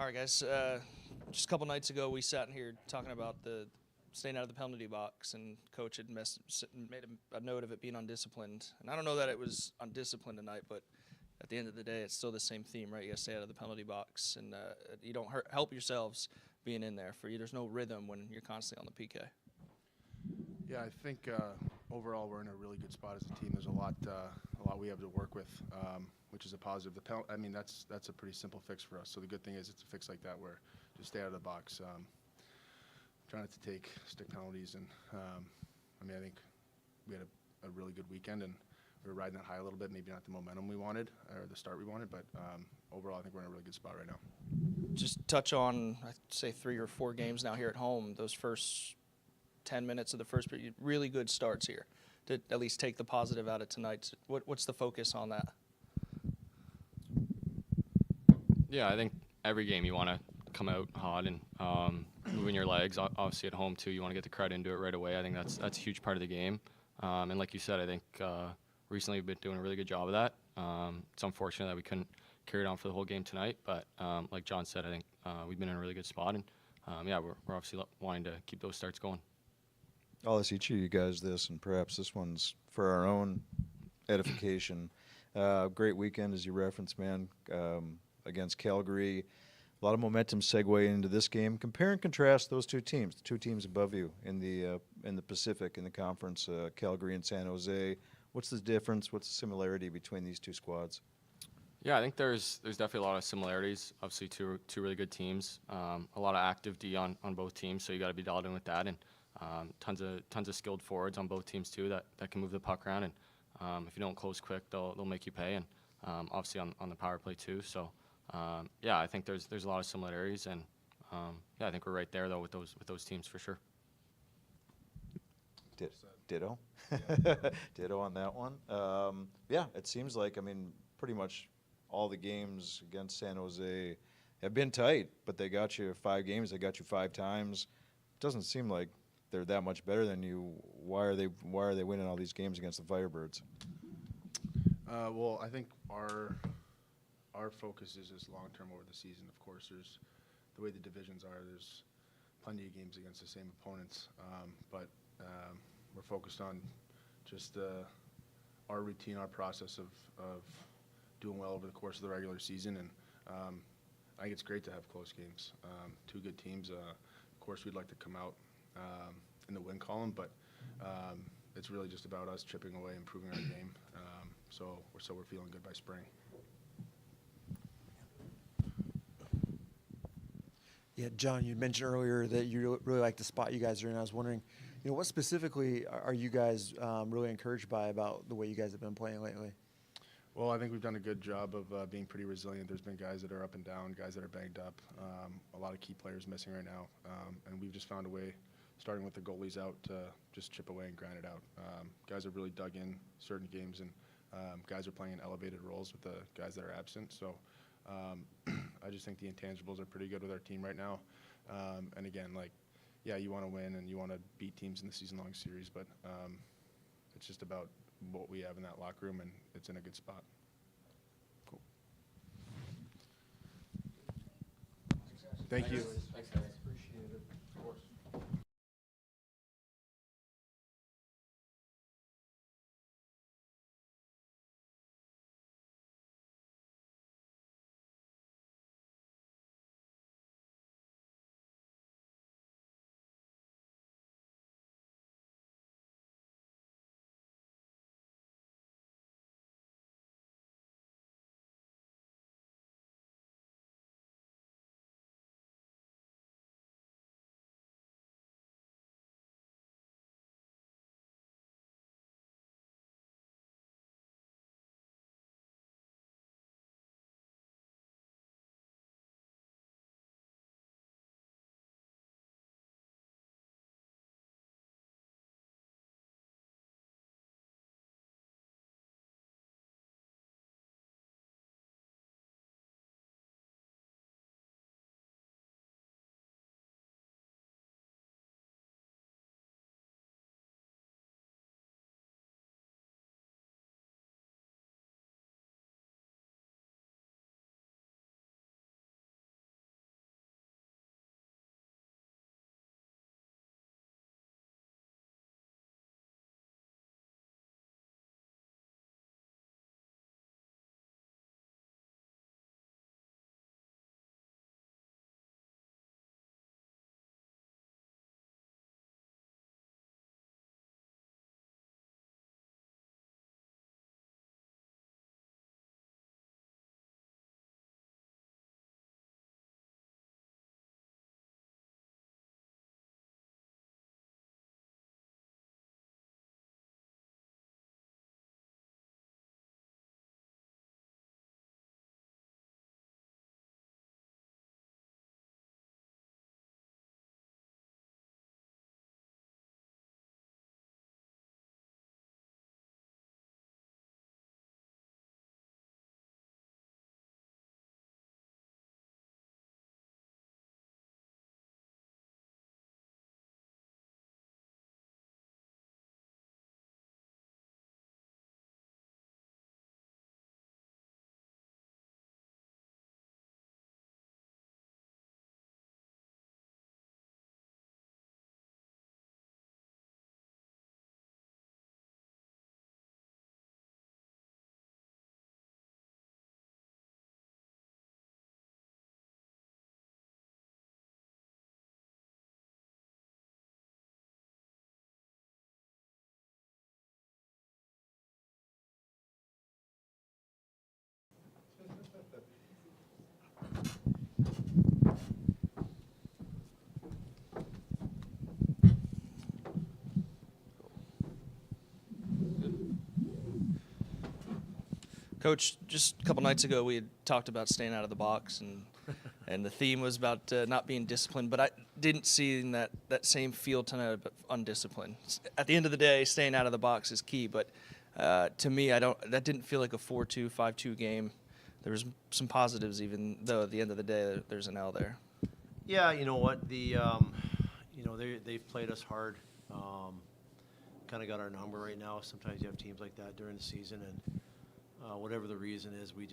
All right, guys. Just a couple nights ago, we sat in here talking about the staying out of the penalty box, and coach had made a note of it being undisciplined. And I don't know that it was undisciplined tonight, but at the end of the day, it's still the same theme, right? You got to stay out of the penalty box, and you don't help yourselves being in there. For you, there's no rhythm when you're constantly on the PK. Yeah, I think overall we're in a really good spot as a team. There's a lot we have to work with, which is a positive. I mean, that's a pretty simple fix for us. So the good thing is it's a fix like that where just stay out of the box. Try not to take stick penalties, and I mean, I think we had a really good weekend, and we were riding that high a little bit. Maybe not the momentum we wanted or the start we wanted, but overall I think we're in a really good spot right now. Just touch on, I'd say 3 or 4 games now here at home. Those first 10 minutes of the first period, really good starts here to at least take the positive out of tonight. What's the focus on that? Yeah, I think every game you want to come out hot and moving your legs. Obviously at home too, you want to get the crowd into it right away. I think that's a huge part of the game. And like you said, I think recently we've been doing a really good job of that. It's unfortunate that we couldn't carry it on for the whole game tonight, but like John said, I think we've been in a really good spot, and yeah, we're obviously wanting to keep those starts going. I'll ask each of you guys this, and perhaps this one's for our own edification. Great weekend, as you referenced, man, against Calgary. A lot of momentum segue into this game. Compare and contrast those two teams, the two teams above you in the Pacific, in the conference, Calgary and San Jose. What's the difference? What's the similarity between these two squads? Yeah, I think there's definitely a lot of similarities. Obviously, two really good teams. A lot of active D on both teams, so you got to be dialed in with that, and tons of skilled forwards on both teams too that can move the puck around. And if you don't close quick, they'll make you pay. And obviously on the power play too. So yeah, I think there's a lot of similarities, and yeah, I think we're right there though with those teams for sure. Ditto. Ditto on that one. Yeah, it seems like, I mean, pretty much all the games against San Jose have been tight, but they got you 5 games. They got you 5 times. Doesn't seem like they're that much better than you. Why are they winning all these games against the Firebirds? Well, I think our focus is just long term over the season. Of course, there's the way the divisions are. There's plenty of games against the same opponents, but we're focused on just our routine, our process of doing well over the course of the regular season, and I think it's great to have close games. 2 good teams. Of course, we'd like to come out in the win column, but it's really just about us chipping away, improving our game. So we're feeling good by spring. Yeah, John, you mentioned earlier that you really like the spot you guys are in. I was wondering, what specifically are you guys really encouraged by about the way you guys have been playing lately? Well, I think we've done a good job of being pretty resilient. There's been guys that are up and down, guys that are banged up, a lot of key players missing right now, and we've just found a way, starting with the goalies out, to just chip away and grind it out. Guys have really dug in certain games, and guys are playing in elevated roles with the guys that are absent. So I just think the intangibles are pretty good with our team right now. And again, yeah, you want to win and you want to beat teams in the season-long series, but it's just about what we have in that locker room, and it's in a good spot. Cool. Thank you. Thanks, guys. Coach, just a couple nights ago, we had talked about staying out of the box, and the theme was about not being disciplined. But I didn't see that same feel tonight of undisciplined. At the end of the day, staying out of the box is key. But to me, that didn't feel like a 4-2, 5-2 game. There was some positives, even though at the end of the day, there's an L there. Yeah, you know what, they've played us hard. Kind of got our number right now. Sometimes you have teams like that during the season, and whatever the reason is, we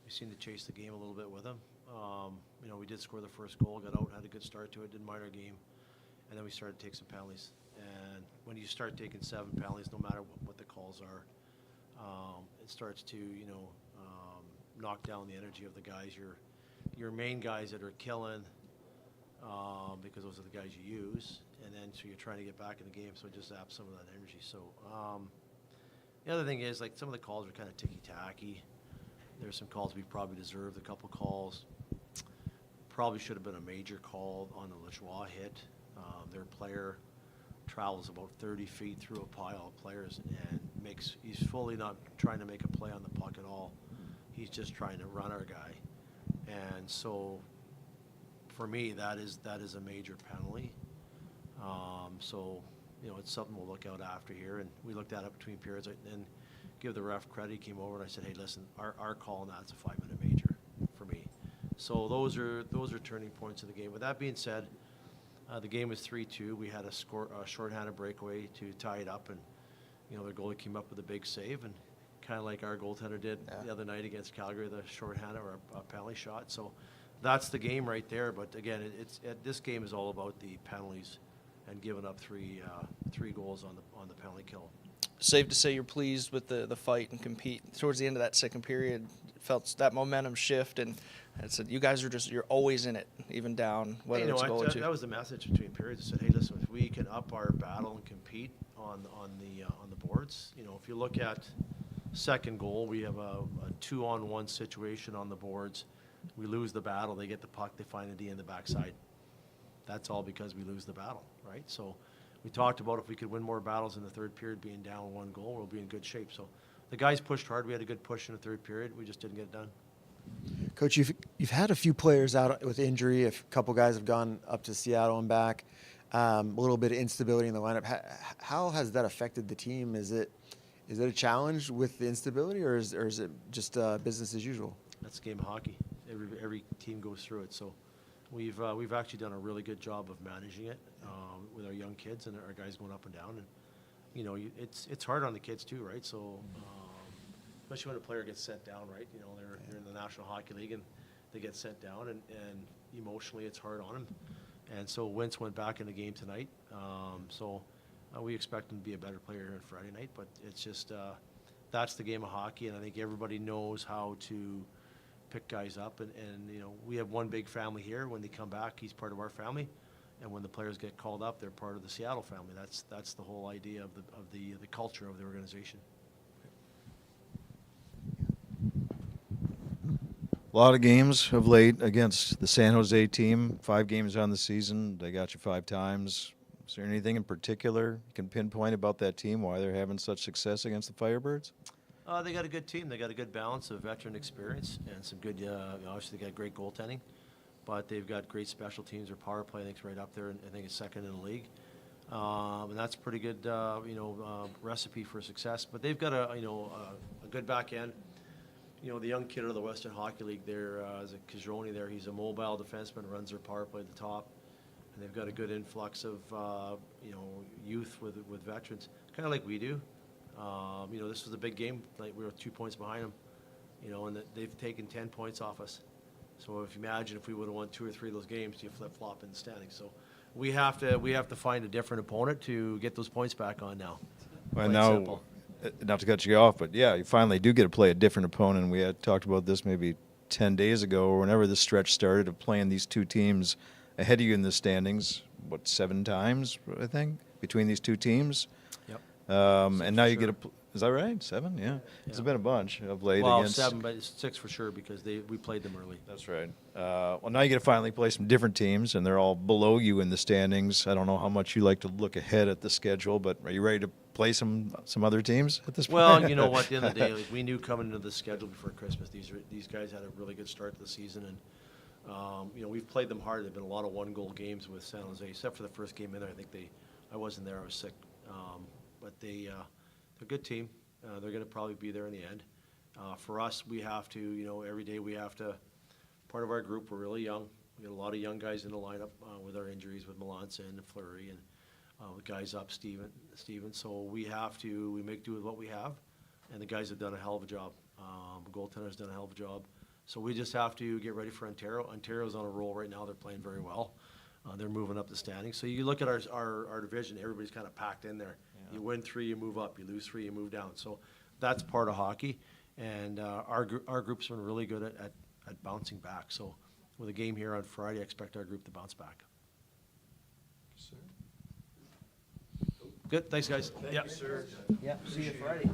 seem to chase the game a little bit with them. We did score the first goal, got out, had a good start to it, didn't mind our game, and then we started to take some penalties. And when you start taking 7 penalties, no matter what the calls are, it starts to knock down the energy of the guys, your main guys that are killing, because those are the guys you use, and then so you're trying to get back in the game, so it just zaps some of that energy. So the other thing is, like, some of the calls are kind of ticky-tacky. There's some calls we probably deserved, a couple calls. Probably should have been a major call on the Lajoie hit. Their player travels about 30 feet through a pile of players and he's fully not trying to make a play on the puck at all. He's just trying to run our guy. And so for me, that is a major penalty. It's something we'll look out after here. And we looked at it between periods and give the ref credit. He came over and I said, hey, listen, our call on that's a 5-minute major for me. So those are turning points of the game. With that being said, the game was 3-2. We had a shorthanded breakaway to tie it up, and their goalie came up with a big save, and kind of like our goaltender did the other night against Calgary, the shorthanded or a penalty shot. So that's the game right there. But again, this game is all about the penalties and giving up three goals on the penalty kill. Safe to say you're pleased with the fight and compete. Towards the end of that second period, felt that momentum shift, and I said, you guys you're always in it, even down, whether it's a goal or two. That was the message between periods. I said, hey, listen, if we can up our battle and compete on the boards, if you look at second goal, we have a 2-on-1 situation on the boards. We lose the battle, they get the puck, they find a D in the backside. That's all because we lose the battle, right? So we talked about if we could win more battles in the third period, being down 1 goal, we'll be in good shape. So the guys pushed hard. We had a good push in the third period. We just didn't get it done. Coach, you've had a few players out with injury. A couple guys have gone up to Seattle and back. A little bit of instability in the lineup. How has that affected the team? Is it a challenge with the instability, or is it just business as usual? That's a game of hockey. Every team goes through it. So we've actually done a really good job of managing it with our young kids and our guys going up and down. And it's hard on the kids too, right? So especially when a player gets sent down, right? They're in the National Hockey League and they get sent down, and emotionally it's hard on them. And so Wentz went back in the game tonight. We expect him to be a better player on Friday night, but it's just that's the game of hockey, and I think everybody knows how to pick guys up. And we have one big family here. When they come back, he's part of our family, and when the players get called up, they're part of the Seattle family. That's the whole idea of the culture of the organization. A lot of games of late against the San Jose team. 5 games on the season. They got you 5 times. Is there anything in particular you can pinpoint about that team, why they're having such success against the Firebirds? They got a good team. They got a good balance of veteran experience and some good, obviously they got great goaltending, but they've got great special teams. Their power play, I think, is right up there, and I think it's second in the league. And that's a pretty good, recipe for success. But they've got a good back end. The young kid out of the Western Hockey League there, is a Kajroni there. He's a mobile defenseman, runs their power play at the top. And they've got a good influx of, youth with veterans, kind of like we do. This was a big game. Like, we were 2 points behind them, and they've taken 10 points off us. So if you imagine if we would have won 2 or 3 of those games, you flip-flop in the standings. So we have to find a different opponent to get those points back on now. Well, now, not to cut you off, but yeah, you finally do get to play a different opponent. We had talked about this maybe 10 days ago, or whenever this stretch started, of playing these 2 teams ahead of you in the standings. 7 times, I think, between these 2 teams? Yep. And now you get is that right? 7? Yeah. It's been a bunch of late against. 7, but it's 6 for sure because we played them early. That's right. Well, now you get to finally play some different teams, and they're all below you in the standings. I don't know how much you like to look ahead at the schedule, but are you ready to play some other teams at this point? Well, you know what, at the end of the day, like, we knew coming into the schedule before Christmas, these guys had a really good start to the season, and, you know, we've played them hard. There've been a lot of one-goal games with San Jose, except for the first game in there. I wasn't there, I was sick. But they're a good team. They're gonna probably be there in the end. For us, we have to, you know, every day we have to, part of our group, we're really young. We got a lot of young guys in the lineup, with our injuries with Melanson and Fleury and, with guys up, Steven. So we make do with what we have, and the guys have done a hell of a job. The goaltender's done a hell of a job. So we just have to get ready for Ontario. Ontario's on a roll right now. They're playing very well. They're moving up the standings. So you look at our division, everybody's kind of packed in there. You win 3, you move up. You lose 3, you move down. So that's part of hockey. And our group's been really good at bouncing back. So with a game here on Friday, I expect our group to bounce back. Good, thanks, guys. Thank you, sir. Yeah, see you Friday.